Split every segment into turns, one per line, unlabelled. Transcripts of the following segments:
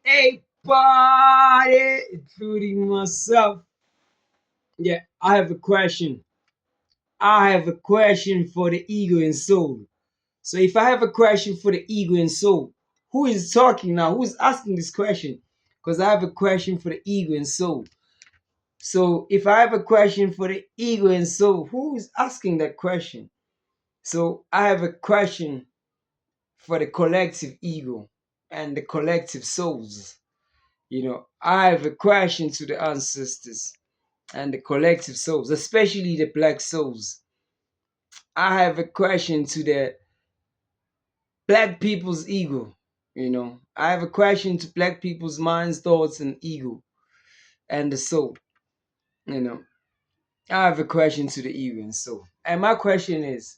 Hey, party, including myself. Yeah, I have a question. I have a question for the ego and soul. So, if I have a question for the ego and soul, who is talking now? Who is asking this question? Because I have a question for the ego and soul. So, if I have a question for the ego and soul, who is asking that question? So, I have a question for the collective ego and the collective souls. I have a question to the ancestors and the collective souls, especially the black souls. I have a question to the black people's ego. I have a question to black people's minds, thoughts, and ego and the soul. You know, I have a question to the ego and soul. And my question is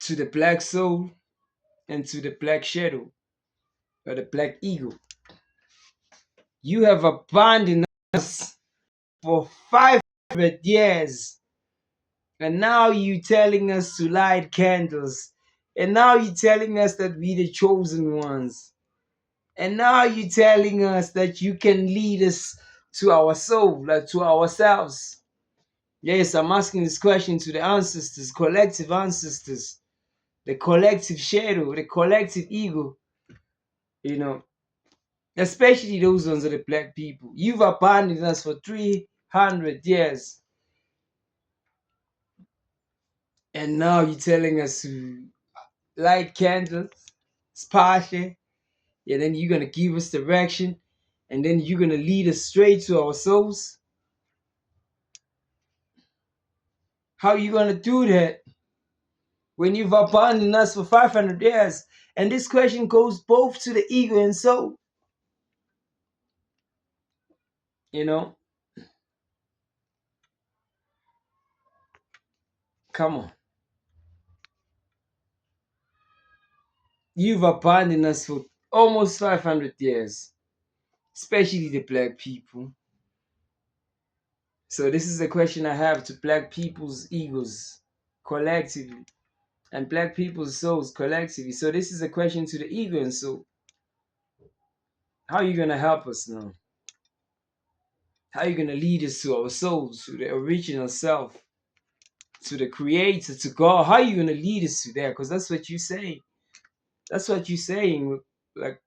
to the black soul and to the black shadow or the black ego. You have abandoned us for 500 years. And now you telling us to light candles. And now you telling us that we the chosen ones. And now you telling us that you can lead us to our soul, like to ourselves. Yes, I'm asking this question to the ancestors, collective ancestors, the collective shadow, the collective ego, you know, especially those ones are the black people. You've abandoned us for 300 years. And now you're telling us to light candles, party, and then you're gonna give us direction, and then you're gonna lead us straight to our souls. How are you gonna do that when you've abandoned us for 500 years? And this question goes both to the ego and soul. You know, come on. You've abandoned us for almost 500 years, especially the black people. So this is a question I have to black people's egos collectively and black people's souls collectively. So this is a question to the ego and soul. How are you gonna help us now? How are you gonna lead us to our souls, to the original self, to the creator, to God? How are you gonna lead us to there? Because that's what you say. That's what you're saying. Like,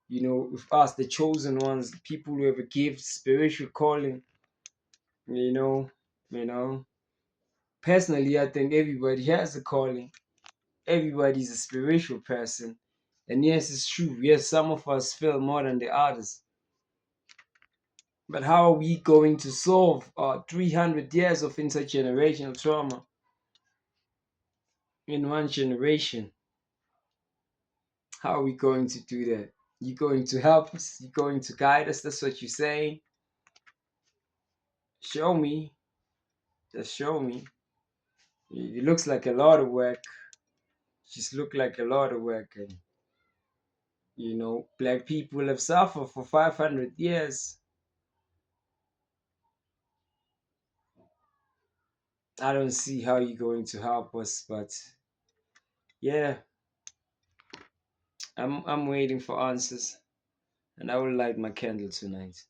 with us, the chosen ones, the people who have a gift, spiritual calling, you know, you know. Personally, I think everybody has a calling. Everybody's a spiritual person. And yes, it's true. Yes, some of us feel more than the others. But how are we going to solve 300 years of intergenerational trauma in one generation? How are we going to do that? You going to help us? You going to guide us? That's what you're saying? Show me. Just show me. It looks like a lot of work. Just look like a lot of work. And, black people have suffered for 500 years. I don't see how you're going to help us, but yeah, I'm waiting for answers, and I will light my candle tonight.